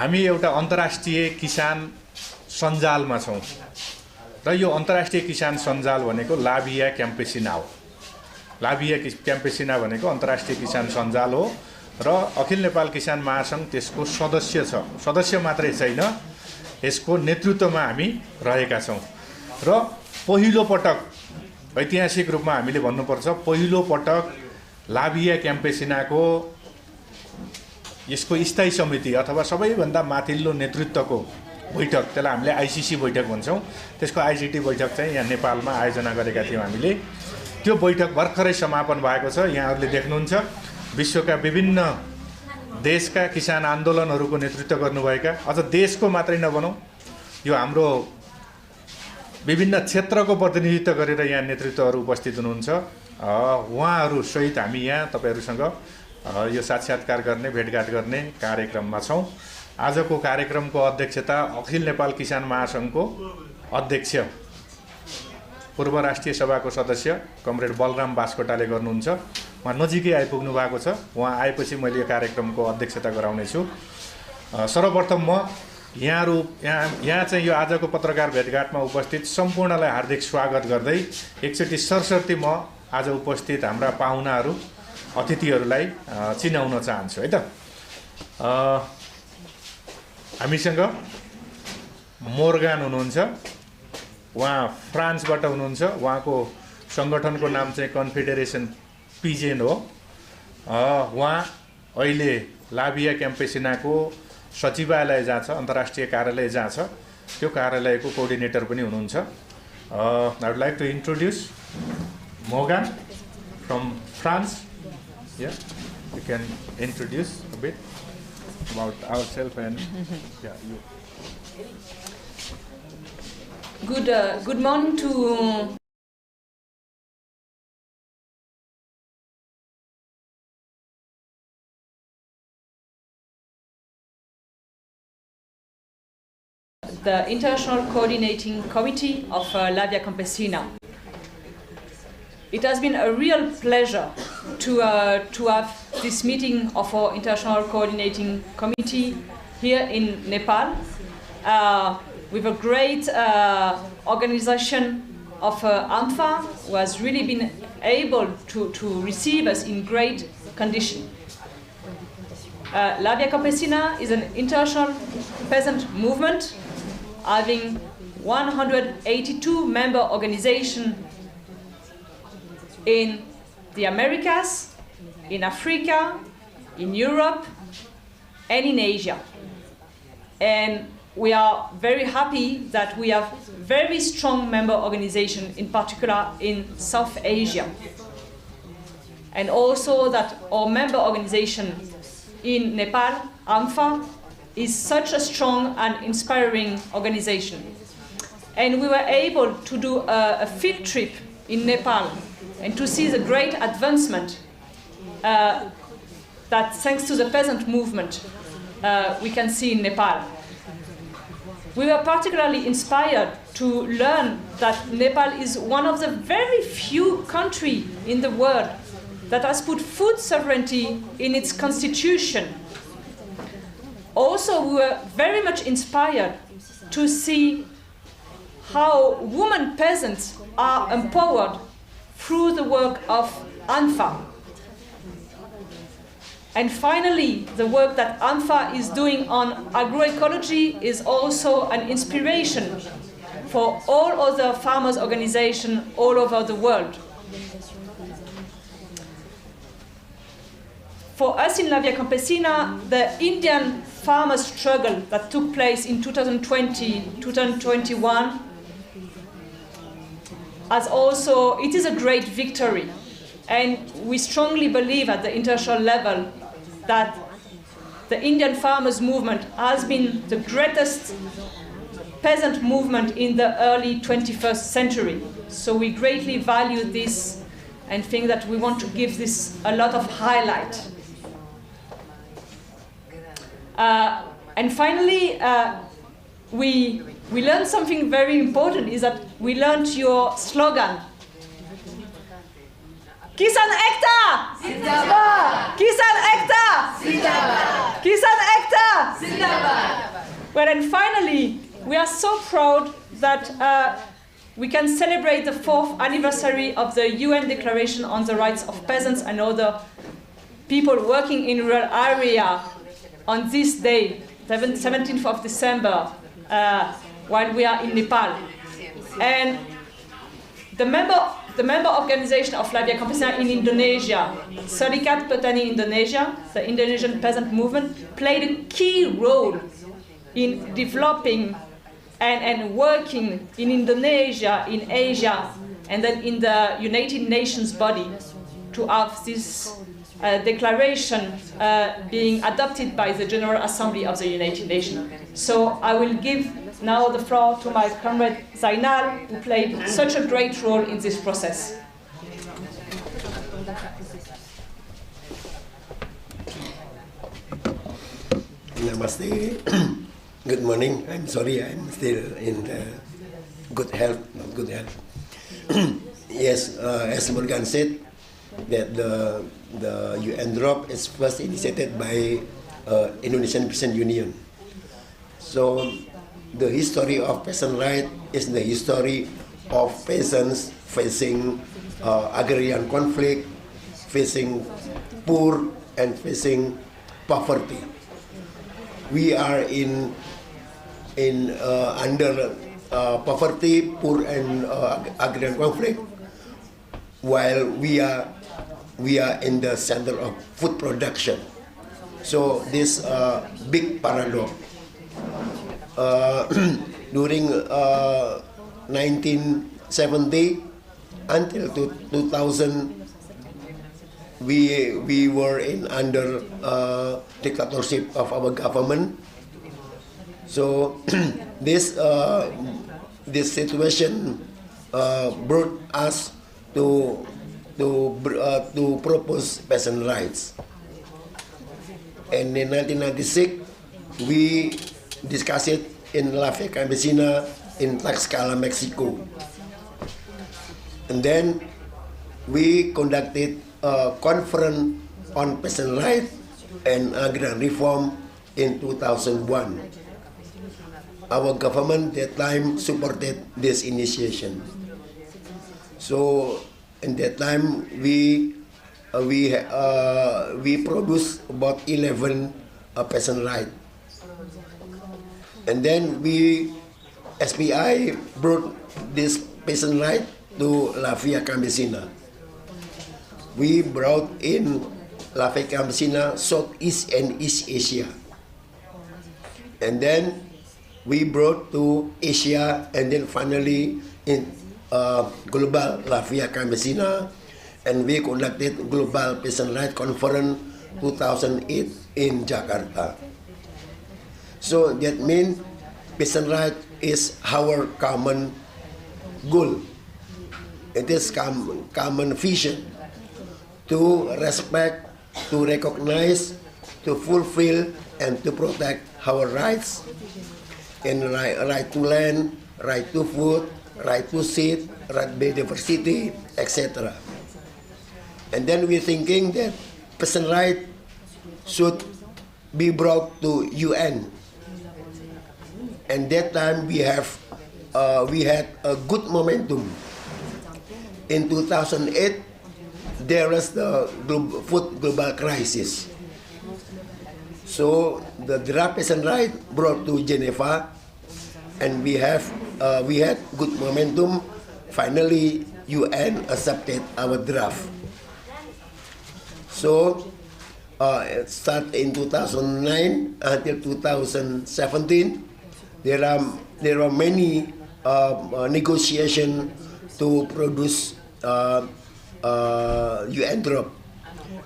हामी एउटा अन्तर्राष्ट्रिय किसान सञ्जालमा छौँ र यो अन्तर्राष्ट्रिय किसान सञ्जाल भनेको लाभिया क्याम्पेसिना हो। लाभिया क्याम्पेसिना भनेको अन्तर्राष्ट्रिय किसान सञ्जाल हो र अखिल नेपाल किसान महासङ्घ त्यसको सदस्य छ। सदस्य मात्रै छैन, यसको नेतृत्वमा हामी रहेका छौँ र पहिलो पटक ऐतिहासिक रूपमा हामीले भन्नुपर्छ, पहिलो पटक लाभिया क्याम्पेसिनाको यसको स्थायी समिति अथवा सबैभन्दा माथिल्लो नेतृत्वको बैठक, त्यसलाई हामीले आइसिसी बैठक भन्छौँ, त्यसको आइसिटी बैठक चाहिँ यहाँ नेपालमा आयोजना गरेका थियौँ हामीले। त्यो बैठक भर्खरै समापन भएको छ। यहाँहरूले देख्नुहुन्छ विश्वका विभिन्न देशका किसान आन्दोलनहरूको नेतृत्व गर्नुभएका, अझ देशको मात्रै नभनौँ, यो हाम्रो विभिन्न क्षेत्रको प्रतिनिधित्व गरेर यहाँ नेतृत्वहरू उपस्थित हुनुहुन्छ। उहाँहरू सहित हामी यहाँ तपाईहरूसँग यो साक्षात्कार गर्ने, भेटघाट गर्ने कार्यक्रममा छौँ। आजको कार्यक्रमको अध्यक्षता अखिल नेपाल किसान महासङ्घको अध्यक्ष पूर्व राष्ट्रिय सभाको सदस्य कमरेड बलराम बास्कोटाले गर्नुहुन्छ। उहाँ नजिकै आइपुग्नु भएको छ। उहाँ आएपछि मैले यो कार्यक्रमको अध्यक्षता गराउनेछु। सर्वप्रथम म यहाँ चाहिँ यो आजको पत्रकार भेटघाटमा उपस्थित सम्पूर्णलाई हार्दिक स्वागत गर्दै एकचोटि सरसर्ती म आज उपस्थित हाम्रा पाहुनाहरू, अतिथिहरूलाई चिनाउन चाहन्छु है त। हामीसँग मोर्गान हुनुहुन्छ, उहाँ फ्रान्सबाट हुनुहुन्छ। उहाँको सङ्गठनको नाम चाहिँ कन्फेडरेसन पिजेन हो। उहाँ अहिले लाभिया क्याम्पेसिनाको सचिवालय जहाँ छ, अन्तर्राष्ट्रिय कार्यालय जहाँ छ, त्यो कार्यालयको कोअर्डिनेटर पनि हुनुहुन्छ। I would like to introduce Morgan from France. Yeah, you can introduce a bit about ourselves and yeah, you. Good morning to the International Coordinating Committee of Latvia Campesina. It has been a real pleasure to have this meeting of our International Coordinating Committee here in Nepal with a great organization of AMFA, who has really been able to receive us in great condition. Latvia Campesina is an international peasant movement having 182 member organizations in the Americas, in Africa, in Europe, and in Asia. And we are very happy that we have very strong member organizations, in particular in South Asia. And also that our member organization in Nepal, AMFA, is such a strong and inspiring organization. And we were able to do a field trip in Nepal and to see the great advancement that, thanks to the peasant movement, we can see in Nepal. We were particularly inspired to learn that Nepal is one of the very few countries in the world that has put food sovereignty in its constitution. Also, we were very much inspired to see how women peasants are empowered through the work of AMFA. And finally, the work that AMFA is doing on agroecology is also an inspiration for all other farmers' organizations all over the world. For us in Latvia Campesina, the Indian farmer struggle that took place in 2020-2021 it is a great victory. And we strongly believe at the international level that the Indian farmers' movement has been the greatest peasant movement in the early 21st century. So we greatly value this and think that we want to give this a lot of highlight. And finally, we learned something very important, is that we learned your slogan. Kisan Ekta! Zindabad! Kisan Ekta! Zindabad! Kisan Ekta! Zindabad! Well, and finally, we are so proud that we can celebrate the 4th anniversary of the UN Declaration on the Rights of Peasants and other people working in rural area on this day, 17th of December, while we are in Nepal. And the member organization of La Via Campesina in Indonesia, Serikat Petani Indonesia, the Indonesian peasant movement, played a key role in developing and working in Indonesia, in Asia, and then in the United Nations body to have this declaration being adopted by the General Assembly of the United Nations. So I will give now the floor to my comrade Zainal, who played such a great role in this process. Namaste. Good morning. I'm sorry, I'm still in good health, not good health. Yes, as Morgan said, that the UN drop is first initiated by Indonesian Peasant Union. So the history of peasant right is the history of peasants facing agrarian conflict, facing poor and facing poverty. We are under poverty, poor and agrarian conflict, while we are in the center of food production. So this big paradox. During 1970 until 2000, we were under dictatorship of our government. So this situation brought us to propose peasant rights. And in 1996, we discussed it in La Via Campesina in Tlaxcala, Mexico. And then we conducted a conference on peasant rights and agrarian reform in 2001. Our government at that time supported this initiation. So in that time we produced about 11 peasant rights. And then SPI brought this peasant right to La Via Campesina. We brought in La Via Campesina, Southeast and East Asia. And then we brought to Asia, and then finally in global La Via Campesina, and we conducted Global Peasant Rights Conference 2008 in Jakarta. So that means peasant right is our common goal. It is common vision to respect, to recognize, to fulfill, and to protect our rights in right to land, right to food, right to seed, right biodiversity, etc. And then we're thinking that peasant right should be brought to UN. And that time we had a good momentum. In 2008, there was the food global crisis. So the draft peasant right brought to Geneva, and we had good momentum. Finally, UN accepted our draft. So start in 2009 until 2017. There are many negotiations to produce UN drop,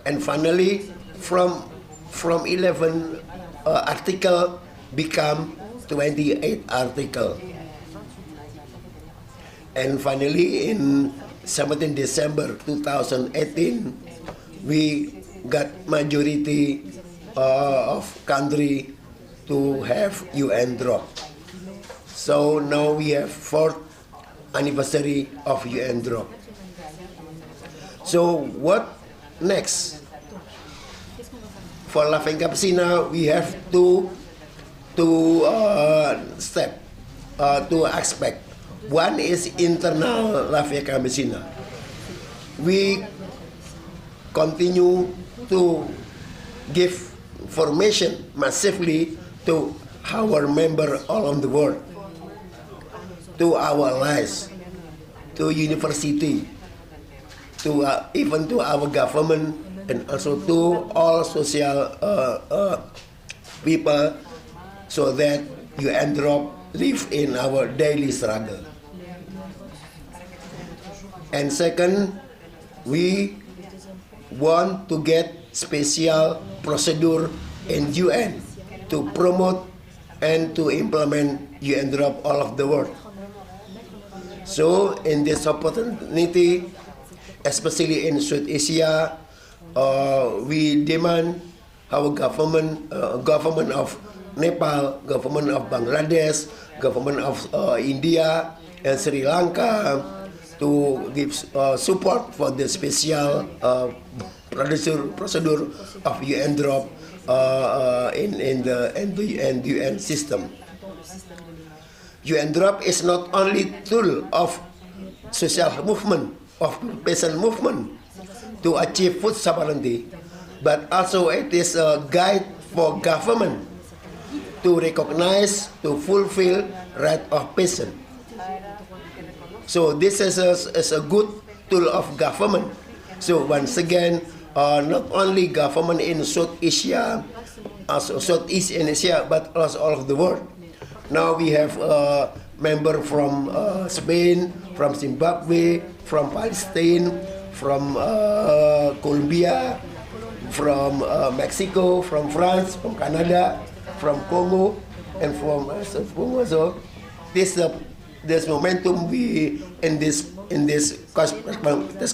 and finally from 11 article become 28 article, and finally in 17 December 2018 we got majority of country to have UN drop. So now we have 4th anniversary of UN drop. So what next? For La Via Campesina, we have two two step, two aspect. One is internal Lafia Campesina. We continue to give formation massively to our member all over the world, to our allies, to university, to even to our government, and also to all social people, so that you and drop live in our daily struggle. And second, we want to get special procedure in UN to promote and to implement UN drop all of the world. So in this opportunity, especially in South Asia, we demand our government of Nepal, government of Bangladesh, government of India and Sri Lanka to give support for the special procedure of UN drop in the UN system. UN drop is not only tool of social movement, of peasant movement to achieve food sovereignty, but also it is a guide for government to recognize, to fulfill right of peasant. So this is a good tool of government. So once again, not only government in South Asia, also Southeast Asia, but also all of the world. Now we have a member from Spain, from Zimbabwe, from Palestine, from Colombia, from Mexico, from France, from Canada, from Congo, and from Congo. So this momentum we in this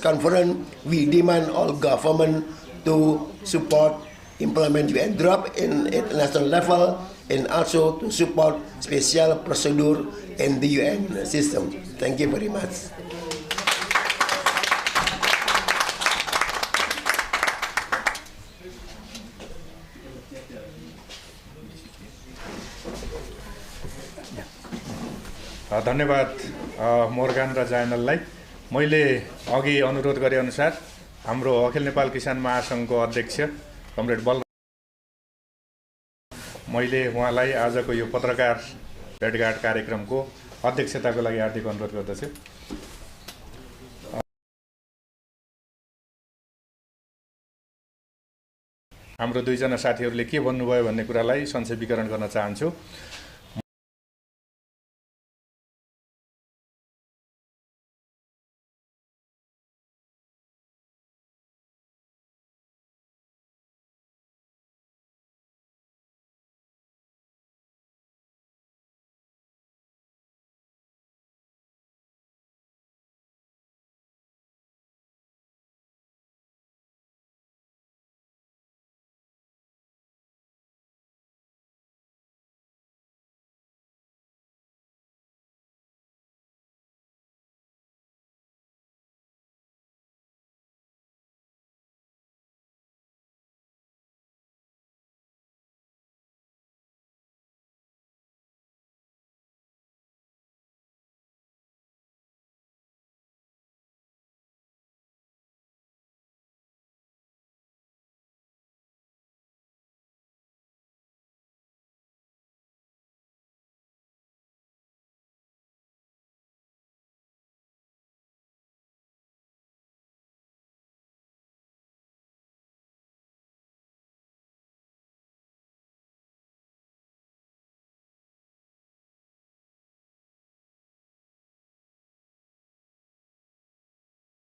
conference, we demand all government to support implement UN drop in international level, and also to support special procedure in the UN system. Thank you very much. धन्यवाद मोर्गान र जायनललाई। मैले अघि अनुरोध गरे अनुसार हाम्रो अखिल नेपाल किसान महासङ्घको अध्यक्ष कमरेड बल मैले उहाँलाई आजको यो पत्रकार भेटघाट कार्यक्रमको अध्यक्षताको लागि हार्दिक अनुरोध गर्दछु। हाम्रो दुईजना साथीहरूले के भन्नुभयो भन्ने कुरालाई संक्षेपीकरण गर्न चाहन्छु।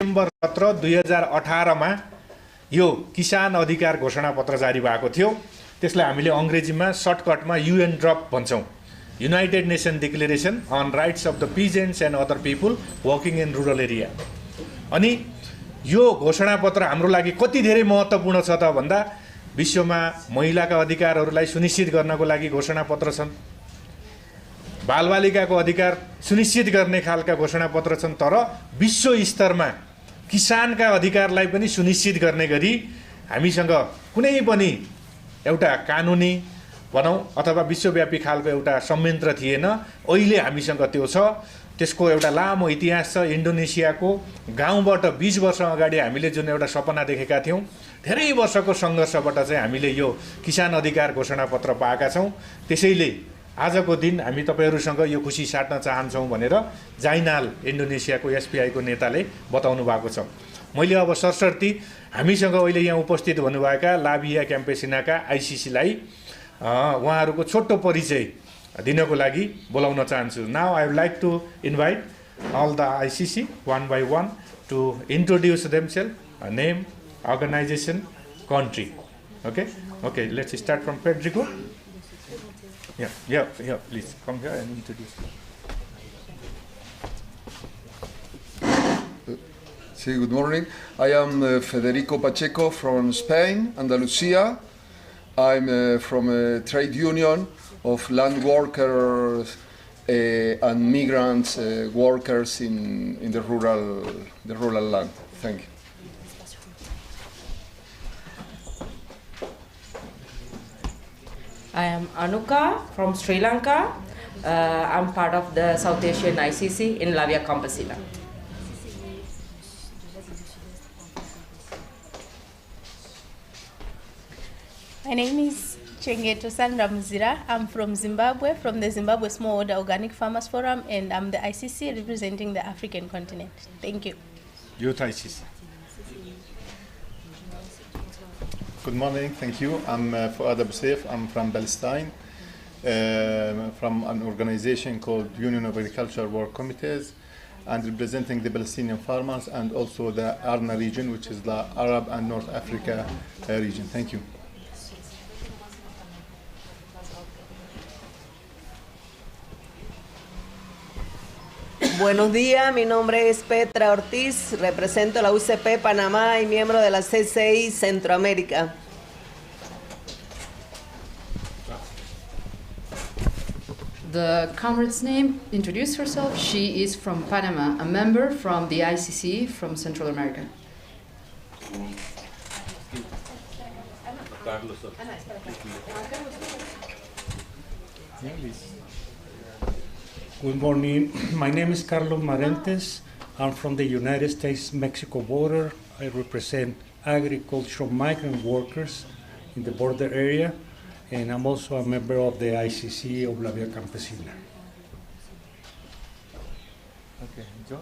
नोभेम्बर 17, 2018 मा यो किसान अधिकार घोषणा पत्र जारी भएको थियो। त्यसलाई हामीले अंग्रेजीमा सर्टकटमा UN ड्रप भन्छौं, united nation declaration on rights of the peasants and other people working in rural area. अनि यो घोषणा पत्र हाम्रो लागि कति धेरै महत्त्वपूर्ण छ त भन्दा विश्वमा महिलाका अधिकारहरूलाई सुनिश्चित गर्नको लागि घोषणा पत्र छन्, बालबालिकाको अधिकार सुनिश्चित गर्ने खालका घोषणा पत्र छन्, तर विश्व स्तरमा किसानका अधिकारलाई पनि सुनिश्चित गर्ने गरी हामीसँग कुनै पनि एउटा कानुनी भनौँ अथवा विश्वव्यापी खालको एउटा संयन्त्र थिएन। अहिले हामीसँग त्यो छ। त्यसको एउटा लामो इतिहास छ। इन्डोनेसियाको गाउँबाट 20 वर्ष अगाडि हामीले जुन एउटा सपना देखेका थियौँ, धेरै वर्षको सङ्घर्षबाट चाहिँ हामीले यो किसान अधिकार घोषणापत्र पाएका छौँ। त्यसैले आजको दिन हामी तपाईहरुसँग यो खुसी साट्न चाहन्छौँ भनेर जाइनाल इन्डोनेसियाको एसपीआईको नेताले बताउनु भएको छ। मैले अब सरसर्ती हामीसँग अहिले यहाँ उपस्थित हुनुभएका लाभिया क्याम्पेसिनाका आईसीसीलाई उहाँहरूको छोटो परिचय दिनको लागि बोलाउन चाहन्छु। Now I would like to invite all the ICC one by one to introduce themselves, a name, organization, country. Okay, let's start from Pedrico. Yeah, please come here and introduce. Good morning. I am Federico Pacheco from Spain, Andalusia. I'm from a trade union of land workers and migrants workers in the rural land. Thank you. I am Anuka from Sri Lanka. I'm part of the South Asian ICC in Lavia Campesina. My name is Chengeto Sandra Muzira. I'm from Zimbabwe, from the Zimbabwe Smallholder Organic Farmers Forum, and I'm the ICC representing the African continent. Thank you. Youth ICC. Good morning, thank you. I'm Fuad Abu Saif. I'm from Palestine, from an organization called Union of Agricultural Work Committees, and representing the Palestinian farmers and also the ARNA region, which is the Arab and North Africa region. Thank you. Buenos días, mi nombre es Petra Ortiz, represento la UCP Panamá y miembro de la CCI Centroamérica. The comrade's name, introduce herself. She is from Panama, a member from the ICC from Central America. Good morning. My name is Carlos Marentes. I'm from the United States-Mexico border. I represent agricultural migrant workers in the border area, and I'm also a member of the ICC of La Via Campesina. Okay, Joe?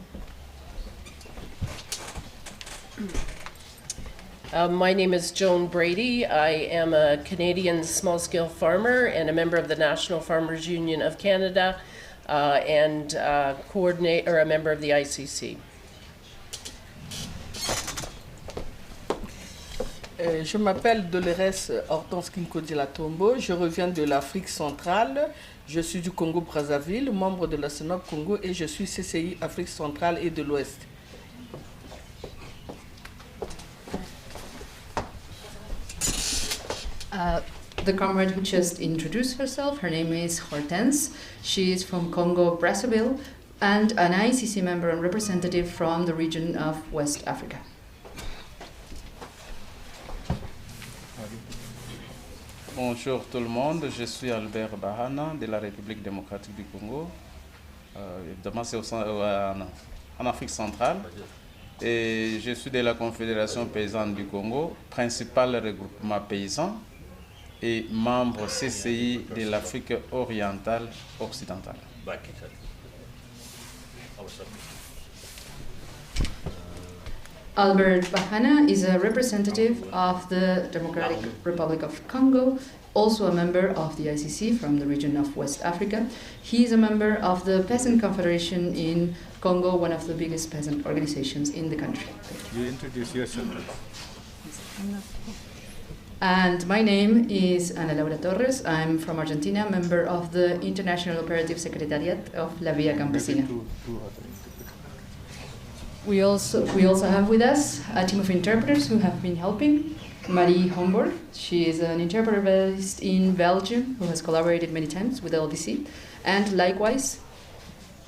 My name is Joan Brady. I am a Canadian small-scale farmer and a member of the National Farmers Union of Canada, and a member of the ICC. Je m'appelle Dolores Hortense Kinkodi-Latombo. Je reviens de l'Afrique centrale. Je suis du Congo-Brazzaville, membre de la CENOP Congo, et je suis CCI Afrique centrale et de l'Ouest. The comrade who just introduced herself, her name is Hortense. She is from Congo, Brazzaville, and an ICC member and representative from the region of West Africa. Bonjour tout le monde, je suis Albert Bahana de la République démocratique du Congo. Évidemment, c'est en Afrique centrale. Et je suis de la Confédération paysanne du Congo, principal regroupement paysan, et membre CCI de l'Afrique orientale occidentale. Albert Bahana is a representative of the Democratic Republic of Congo, also a member of the ICC from the region of West Africa. He is a member of the Peasant Confederation in Congo, one of the biggest peasant organizations in the country. You introduce yourself. And my name is Ana Laura Torres. I'm from Argentina, member of the International Operative Secretariat of La Via Campesina. We also have with us a team of interpreters who have been helping. Marie Homburg, she is an interpreter based in Belgium who has collaborated many times with LBC. And likewise,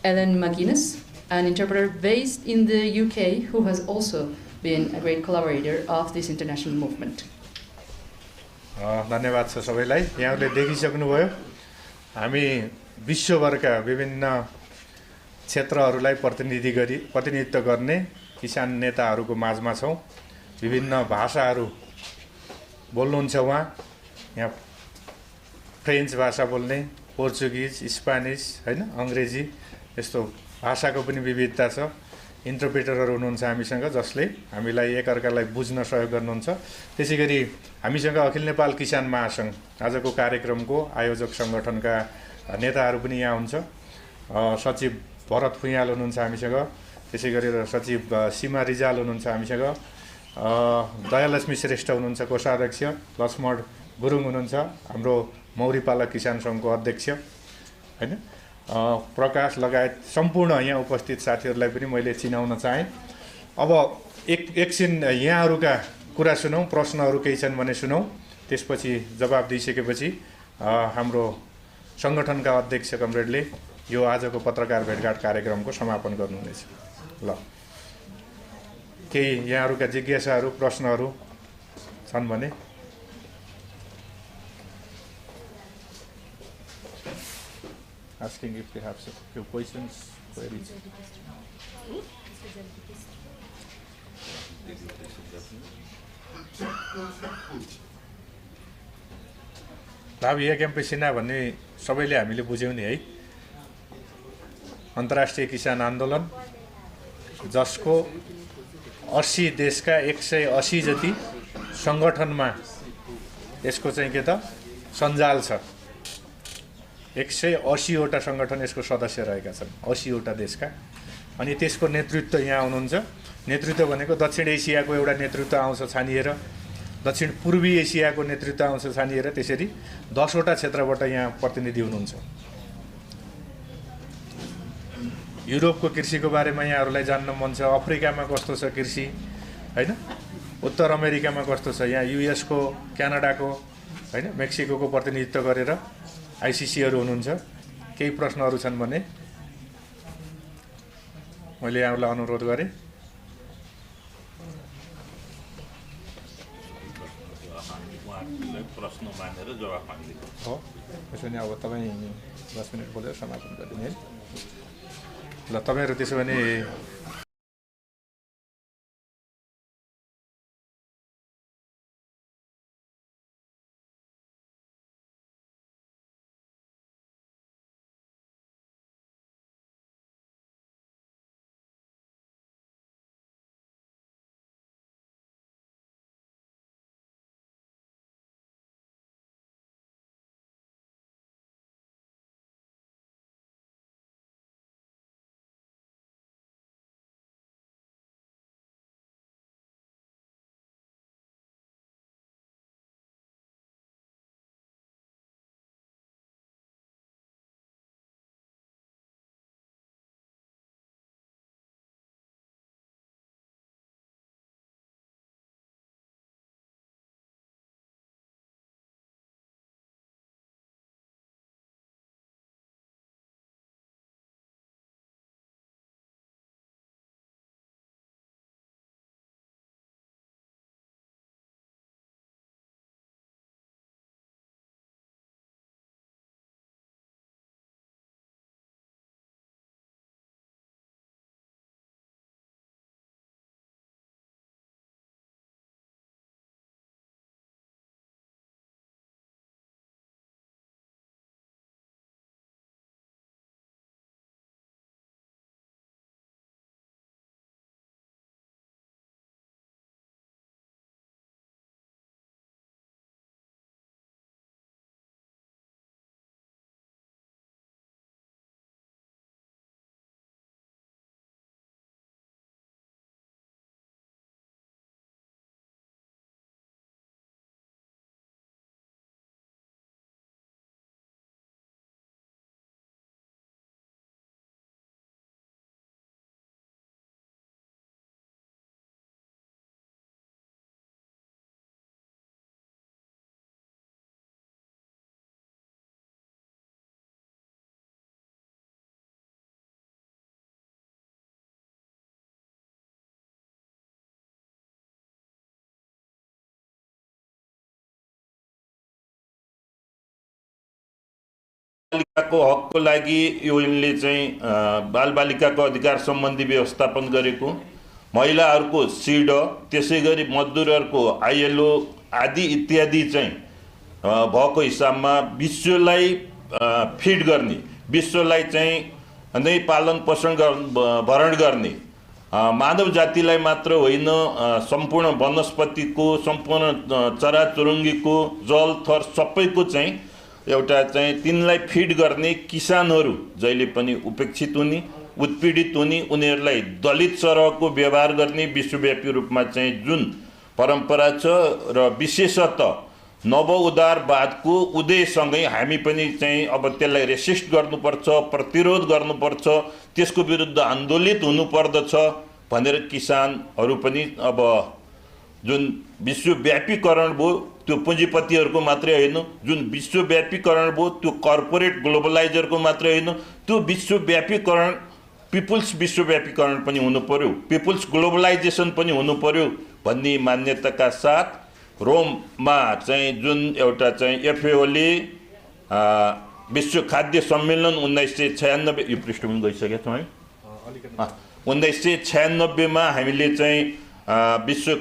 Ellen McGuinness, an interpreter based in the UK who has also been a great collaborator of this international movement. धन्यवाद छ सबैलाई। यहाँले देखिसक्नुभयो हामी विश्वभरका विभिन्न क्षेत्रहरूलाई प्रतिनिधित्व गर्ने किसान नेताहरूको माझमा छौँ। विभिन्न भाषाहरू बोल्नुहुन्छ उहाँ, यहाँ फ्रेन्च भाषा बोल्ने, पोर्चुगिज, स्पेनिस, हैन, अङ्ग्रेजी, यस्तो भाषाको पनि विविधता छ। इन्टरप्रेटरहरू हुनुहुन्छ हामीसँग, जसले हामीलाई एकअर्कालाई बुझ्न सहयोग गर्नुहुन्छ। त्यसै गरी हामीसँग अखिल नेपाल किसान महासङ्घ आजको कार्यक्रमको आयोजक सङ्गठनका नेताहरू पनि यहाँ हुन्छ। सचिव भरत फुयाल हुनुहुन्छ हामीसँग, त्यसै गरी सचिव सीमा रिजाल हुनुहुन्छ हामीसँग, दयालक्ष्मी श्रेष्ठ हुनुहुन्छ कोषाध्यक्ष, लक्ष्मण गुरुङ हुनुहुन्छ हाम्रो मौरीपालक किसान सङ्घको अध्यक्ष, हैन, प्रकाश लगायत सम्पूर्ण यहाँ उपस्थित साथीहरूलाई पनि मैले चिनाउन चाहेँ। अब एकछिन यहाँहरूका कुरा सुनौँ, प्रश्नहरू केही छन् भने सुनौँ, त्यसपछि जवाब दिइसकेपछि हाम्रो सङ्गठनका अध्यक्ष कमरेडले यो आजको पत्रकार भेटघाट कार्यक्रमको समापन गर्नुहुनेछ। ल, केही यहाँहरूका जिज्ञासाहरू, प्रश्नहरू छन् भने asking if they have a few questions, queries. लाभिया क्याम्पेसिना भन्ने सबैले हामीले बुझ्यौँ नि है। अन्तर्राष्ट्रिय किसान आन्दोलन जसको 80 देशका 180 जति सङ्गठनमा यसको चाहिँ के त सञ्जाल छ। 180 वटा सङ्गठन यसको सदस्य रहेका छन्, 80 वटा देशका। अनि त्यसको नेतृत्व यहाँ हुनुहुन्छ। नेतृत्व भनेको दक्षिण एसियाको एउटा नेतृत्व आउँछ छानिएर, दक्षिण पूर्वी एसियाको नेतृत्व आउँछ छानिएर, त्यसरी 10 वटा क्षेत्रबाट यहाँ प्रतिनिधि हुनुहुन्छ। युरोपको कृषिको बारेमा यहाँहरूलाई जान्न मन छ, अफ्रिकामा कस्तो छ कृषि, हैन, उत्तर अमेरिकामा कस्तो छ, यहाँ युएसको, क्यानाडाको, हैन, मेक्सिकोको प्रतिनिधित्व गरेर आइसिसीहरू हुनुहुन्छ। केही प्रश्नहरू छन् भने मैले यहाँलाई अनुरोध गरेँ। प्रश्न मानेर जवाफ माग्ने हो, त्यसो भने अब तपाईँ 10 मिनट बोलेर समापन गरिदिनु है। ल, तपाईँहरू त्यसो भने बालबालिकाको हकको लागि युएनले चाहिँ बालबालिकाको अधिकार सम्बन्धी व्यवस्थापन गरेको, महिलाहरूको सिड, त्यसै गरी मजदुरहरूको ILO आदि इत्यादि चाहिँ भएको हिसाबमा विश्वलाई फिड गर्ने, विश्वलाई चाहिँ नै पालन पोषण भरण गर्ने, मानव जातिलाई मात्र होइन सम्पूर्ण वनस्पतिको, सम्पूर्ण चराचुरुङ्गीको, जल थर सबैको चाहिँ एउटा चाहिँ तिनलाई फिड गर्ने किसानहरू जहिले पनि उपेक्षित हुने, उत्पीडित हुने, उनीहरूलाई दलित सरहको व्यवहार गर्ने विश्वव्यापी रूपमा चाहिँ जुन परम्परा छ र विशेषतः नव उदारवादको उदयसँगै हामी पनि चाहिँ अब त्यसलाई रेसिस्ट गर्नुपर्छ, प्रतिरोध गर्नुपर्छ, त्यसको विरुद्ध आन्दोलित हुनुपर्दछ भनेर किसानहरू पनि अब जुन विश्वव्यापीकरण भयो त्यो पुँजीपतिहरूको मात्रै होइन, जुन विश्वव्यापीकरण भयो त्यो कर्पोरेट ग्लोबलाइजरको मात्रै होइन, त्यो विश्वव्यापीकरण पिपुल्स विश्वव्यापीकरण पनि हुनु पर्यो, पिपुल्स ग्लोबलाइजेसन पनि हुनु पर्यो भन्ने मान्यताका साथ रोममा चाहिँ जुन एउटा चाहिँ FAOले विश्व खाद्य सम्मेलन 1996 यो पृष्ठभूमि गइसकेका छौँ है 1996 मा हामीले चाहिँ विश्व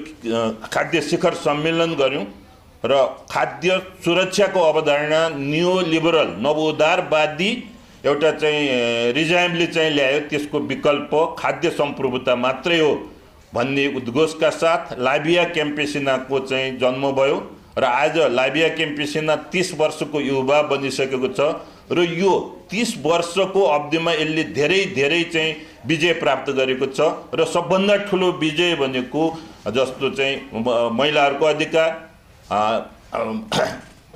खाद्य शिखर सम्मेलन गऱ्यौँ र खाद्य सुरक्षाको अवधारणा नियो लिबरल नवोदारवादी एउटा चाहिँ रिजाइमले चाहिँ ल्यायो, त्यसको विकल्प खाद्य सम्प्रभुता मात्रै हो भन्ने उद्घोषका साथ लाबिया क्याम्पेसिनाको चाहिँ जन्म भयो र आज लाबिया क्याम्पेसिना 30 वर्षको युवा बनिसकेको छ र यो 30 वर्षको अवधिमा यसले धेरै चाहिँ विजय प्राप्त गरेको छ र सबभन्दा ठुलो विजय भनेको जस्तो चाहिँ महिलाहरूको अधिकार,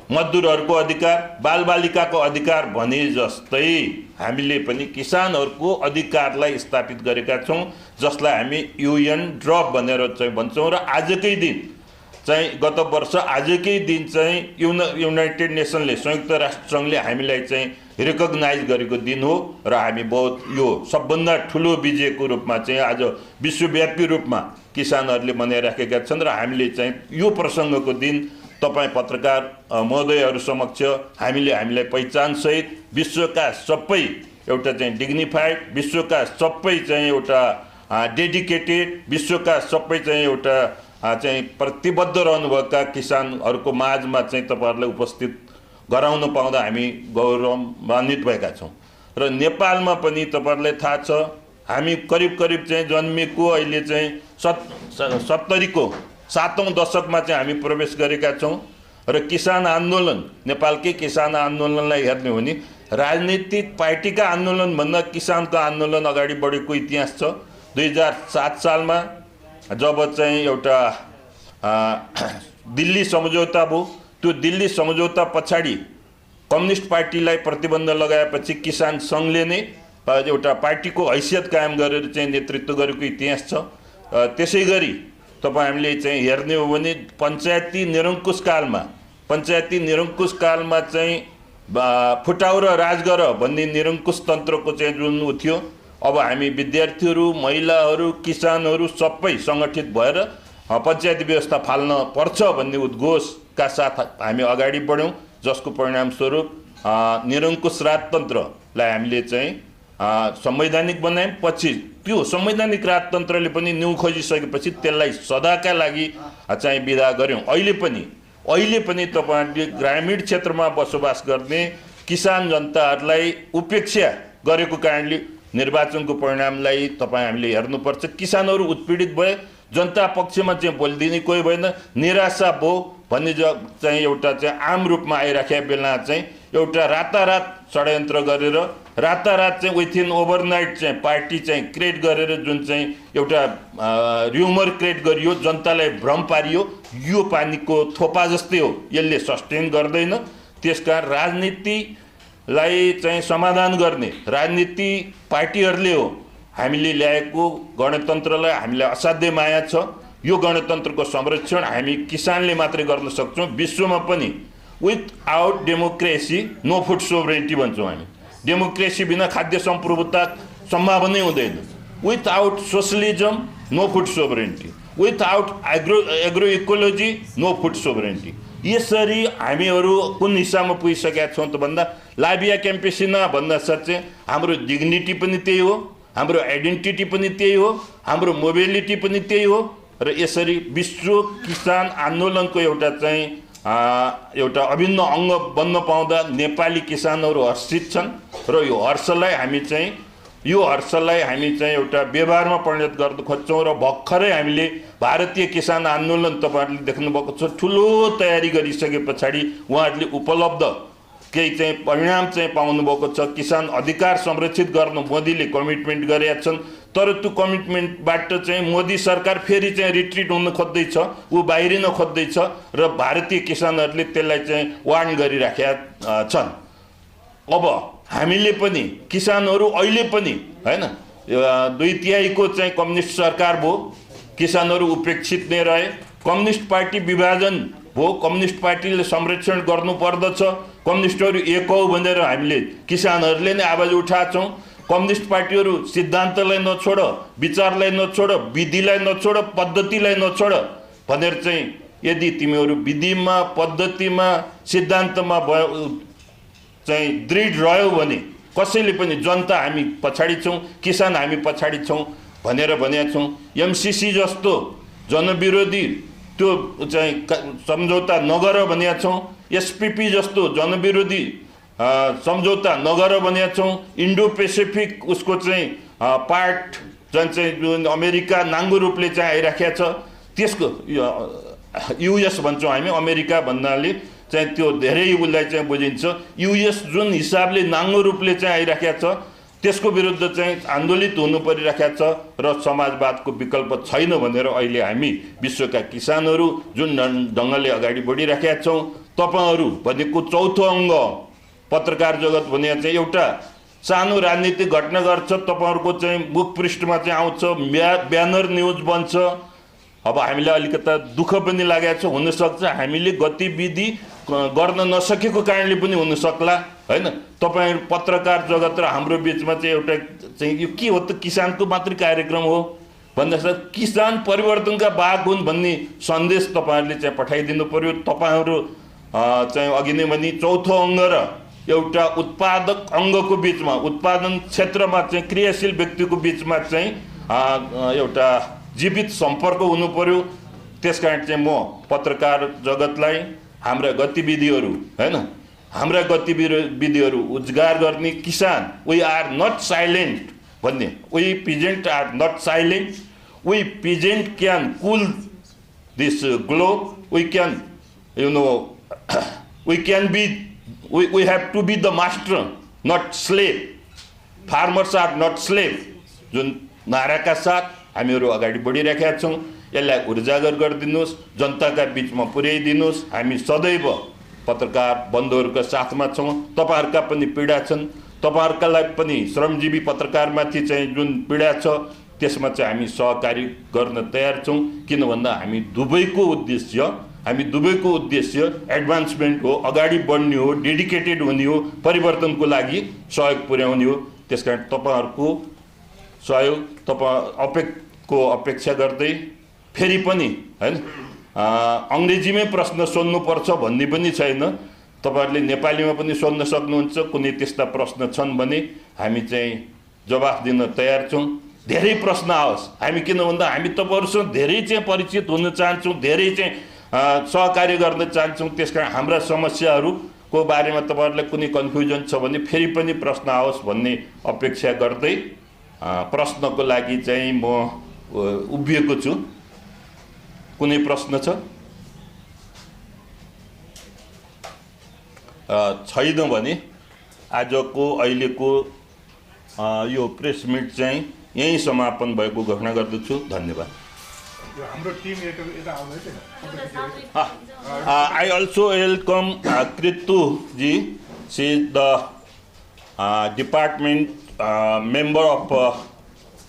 मजदुरहरूको अधिकार, बालबालिकाको अधिकार भने जस्तै हामीले पनि किसानहरूको अधिकारलाई स्थापित गरेका छौँ, जसलाई हामी UN ड्रप भनेर चाहिँ भन्छौँ र आजकै दिन चाहिँ गत वर्ष आजकै दिन चाहिँ युनाइटेड नेसनले संयुक्त राष्ट्र सङ्घले हामीलाई चाहिँ रिकग्नाइज गरेको दिन हो र हामी बहुत यो सबभन्दा ठुलो विजयको रूपमा चाहिँ आज विश्वव्यापी रूपमा किसानहरूले मनाइराखेका छन् र हामीले चाहिँ यो प्रसङ्गको दिन तपाईँ पत्रकार महोदयहरू समक्ष हामीलाई पहिचानसहित विश्वका सबै एउटा चाहिँ डिग्निफाइड, विश्वका सबै चाहिँ एउटा डेडिकेटेड, विश्वका सबै चाहिँ एउटा चाहिँ प्रतिबद्ध रहनुभएका किसानहरूको माझमा चाहिँ तपाईँहरूलाई उपस्थित गराउन पाउँदा हामी गौरवान्वित भएका छौँ र नेपालमा पनि तपाईँहरूलाई थाहा छ हामी करिब चाहिँ जन्मेको अहिले चाहिँ 70को 7औं दशकमा चाहिँ हामी प्रवेश गरेका छौँ र किसान आन्दोलन, नेपालकै किसान आन्दोलनलाई हेर्ने हो भने राजनीतिक पार्टीका आन्दोलन भन्दा किसानको आन्दोलन अगाडि बढेको इतिहास छ। 2007 सालमा जब चाहिँ एउटा दिल्ली सम्झौता भयो, त्यो दिल्ली सम्झौता पछाडि कम्युनिस्ट पार्टीलाई प्रतिबन्ध लगाएपछि किसान सङ्घले नै एउटा पार्टीको हैसियत कायम गरेर चाहिँ नेतृत्व गरेको इतिहास छ। त्यसै गरी तपाईँ हामीले चाहिँ हेर्ने हो भने पञ्चायती निरङ्कुश कालमा चाहिँ फुटाउ र राज गर भन्ने निरङ्कुश तन्त्रको चाहिँ जुन उ थियो, अब हामी विद्यार्थीहरू, महिलाहरू, किसानहरू सबै सङ्गठित भएर पञ्चायती व्यवस्था फाल्न पर्छ भन्ने उद्घोषका साथ हामी अगाडि बढ्यौँ, जसको परिणामस्वरूप निरङ्कुश राजतन्त्रलाई हामीले चाहिँ संवैधानिक बनायौँ। पछि त्यो संवैधानिक राजतन्त्रले पनि न्यु खोजिसकेपछि त्यसलाई सदाका लागि चाहिँ विदा गऱ्यौँ। अहिले पनि तपाईँहरूले ग्रामीण क्षेत्रमा बसोबास गर्ने किसान जनताहरूलाई उपेक्षा गरेको कारणले निर्वाचनको परिणामलाई तपाईँ हामीले हेर्नुपर्छ। किसानहरू उत्पीडित भए, जनता पक्षमा चाहिँ बोलिदिने कोही भएन, निराशा भयो भन्ने चाहिँ एउटा चाहिँ आम रूपमा आइराखेको बेला चाहिँ एउटा रातारात षड्यन्त्र गरेर रातारात चाहिँ विथिन ओभरनाइट चाहिँ पार्टी चाहिँ क्रिएट गरेर जुन चाहिँ एउटा र्युमर क्रिएट गरियो, जनतालाई भ्रम पारियो, यो पानीको थोपा जस्तै हो, यसले सस्टेन गर्दैन। त्यसकारण राजनीतिलाई चाहिँ समाधान गर्ने राजनीति पार्टीहरूले हो। हामीले ल्याएको गणतन्त्रलाई हामीलाई असाध्य माया छ। यो गणतन्त्रको संरक्षण हामी किसानले मात्रै गर्न सक्छौँ। विश्वमा पनि without democracy no food sovereignty भन्छौँ हामी। डेमोक्रेसी बिना खाद्य सम्प्रभुता सम्भावना नै हुँदैन। Without socialism no food sovereignty, without agro ecology no food sovereignty. यसरी हामीहरू कुन हिसाबमा पुगिसकेका छौँ त भन्दा लाभिया क्याम्पेसिना भन्दा साथ चाहिँ हाम्रो डिग्निटी पनि त्यही हो, हाम्रो आइडेन्टिटी पनि त्यही हो, हाम्रो मोबिलिटी पनि त्यही हो। र यसरी विश्व किसान आन्दोलनको एउटा चाहिँ एउटा अभिन्न अङ्ग बन्न पाउँदा नेपाली किसानहरू हर्षित छन् र यो हर्षलाई हामी चाहिँ एउटा व्यवहारमा परिणत गर्न खोज्छौँ। र भर्खरै हामीले भारतीय किसान आन्दोलन तपाईँहरूले देख्नुभएको छ, ठुलो तयारी गरिसके पछाडि उहाँहरूले उपलब्ध केही चाहिँ परिणाम चाहिँ पाउनुभएको छ। किसान अधिकार संरक्षित गर्न मोदीले कमिटमेन्ट गरेका छन्, तर त्यो कमिटमेन्टबाट चाहिँ मोदी सरकार फेरि चाहिँ रिट्रिट हुन खोज्दैछ, ऊ बाहिरिन खोज्दैछ र भारतीय किसानहरूले त्यसलाई चाहिँ वार्न गरिराखेका छन्। अब हामीले पनि किसानहरू अहिले पनि हैन 2/3 को चाहिँ कम्युनिस्ट सरकार भयो, किसानहरू उपेक्षित नै रहे, कम्युनिस्ट पार्टी विभाजन भयो, कम्युनिस्ट पार्टीले संरक्षण गर्नुपर्दछ, कम्युनिस्टहरू एक हौ भनेर हामीले किसानहरूले नै आवाज उठाएका छौँ। कम्युनिस्ट पार्टीहरू सिद्धान्तलाई नछोड, विचारलाई नछोड, विधिलाई नछोड, पद्धतिलाई नछोड भनेर चाहिँ यदि तिमीहरू विधिमा, पद्धतिमा, सिद्धान्तमा चाहिँ दृढ रह्यो भने कसैले पनि जनता हामी पछाडि छौँ, किसान हामी पछाडि छौँ भनेर भनेका छौँ। एमसीसी जस्तो जनविरोधी त्यो चाहिँ सम्झौता नगर भनेका छौँ, एसपीपी जस्तो जनविरोधी सम्झौता नगर भनेका छौँ, इन्डो पेसिफिक उसको चाहिँ पार्ट जुन अमेरिका नाङ्गो रूपले चाहिँ आइराखेको छ, त्यसको युएस भन्छौँ हामी, अमेरिका भन्नाले चाहिँ त्यो धेरै उसलाई चाहिँ बुझिन्छ। युएस जुन हिसाबले नाङ्गो रूपले चाहिँ आइराखेको छ त्यसको विरुद्ध चाहिँ आन्दोलित हुनु परिराखेको छ र समाजवादको विकल्प छैन भनेर अहिले हामी विश्वका किसानहरू जुन ढङ्गले अगाडि बढिराखेका छौँ। तपाईँहरू भनेको चौथो अङ्ग पत्रकार जगत भने चाहिँ एउटा सानो राजनीतिक घटना गर्छ, तपाईँहरूको चाहिँ मुख पृष्ठमा चाहिँ आउँछ, ब्यानर न्युज बन्छ। अब हामीलाई अलिकता दुःख पनि लागेको छ, हुनसक्छ हामीले गतिविधि गर्न नसकेको कारणले पनि हुन सक्ला हैन। तपाईहरु पत्रकार जगत र हाम्रो बीचमा चाहिँ एउटा चाहिँ यो के हो त, किसानको मात्रै कार्यक्रम हो भन्दा किसान परिवर्तनका बाहक हुन् भन्ने सन्देश तपाईहरुले चाहिँ पठाइदिनु पर्यो। तपाईहरु चाहिँ अघि नै भने चौथो अङ्ग र एउटा उत्पादक अङ्गको बीचमा, उत्पादन क्षेत्रमा चाहिँ क्रियाशील व्यक्तिको बीचमा चाहिँ एउटा जीवित सम्पर्क हुनु पर्यो। त्यसकारण चाहिँ म पत्रकार जगतलाई हाम्रा गतिविधिहरू हैन, हाम्रा गतिविधिहरू उजागर गर्ने किसान, वी आर नट साइलेन्ट भन्ने, we peasant are not silent, we peasant can cool this globe, we can you know we can be, we have to be the master, not slave. Farmers are not slave. जुन नाराका साथ हामीहरू अगाडि बढिरहेका छौँ, यसलाई उजागर गरिदिनुहोस्, जनताका बीचमा पुर्याइदिनुहोस्। हामी सदैव पत्रकार बन्धुहरूका साथमा छौँ। तपाईहरुका पनि पीडा छन्, तपाईहरुकालाई पनि श्रमजीवी पत्रकारमाथि चाहिँ जुन पीडा छ त्यसमा चाहिँ हामी सहकारी गर्न तयार छौँ। किन भन्दा हामी दुवैको उद्देश्य एडभान्समेन्ट हो, अगाडि बढ्ने हो, डेडिकेटेड हुने हो, परिवर्तनको लागि सहयोग पुर्याउने हो। त्यसकारण तपाईहरुको सहयोग अपेक्षा गर्दै फेरि पनि हैन अंग्रेजीमै प्रश्न सोध्नुपर्छ भन्ने पनि छैन, तपाईहरुले नेपालीमा पनि सोध्न सक्नुहुन्छ। कुनै त्यस्ता प्रश्न छन् भने हामी चाहिँ जवाफ दिन तयार छौँ। धेरै प्रश्न आओस्, हामी किन भन्दा हामी तपाईहरुसँग धेरै चाहिँ परिचित हुन चाहन्छौँ, धेरै चाहिँ सहकार्य गर्न चाहन्छौँ। त्यसकारण हाम्रा समस्याहरूको बारेमा तपाईहरुलाई कुनै कन्फ्युजन छ भने फेरि पनि प्रश्न आओस् भन्ने अपेक्षा गर्दै प्रश्नको लागि चाहिँ म उभिएको छु। कुनै प्रश्न छ? छैन भने आजको अहिलेको यो प्रेस मिट चाहिँ यही समापन भएको घोषणा गर्दछु। धन्यवाद। I also welcome Kritu ji. She is the department member of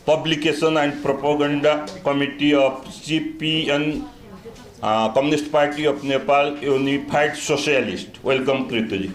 Publication and Propaganda Committee of CPN, Communist Party of Nepal, Unified Socialist. Welcome, Kritu ji.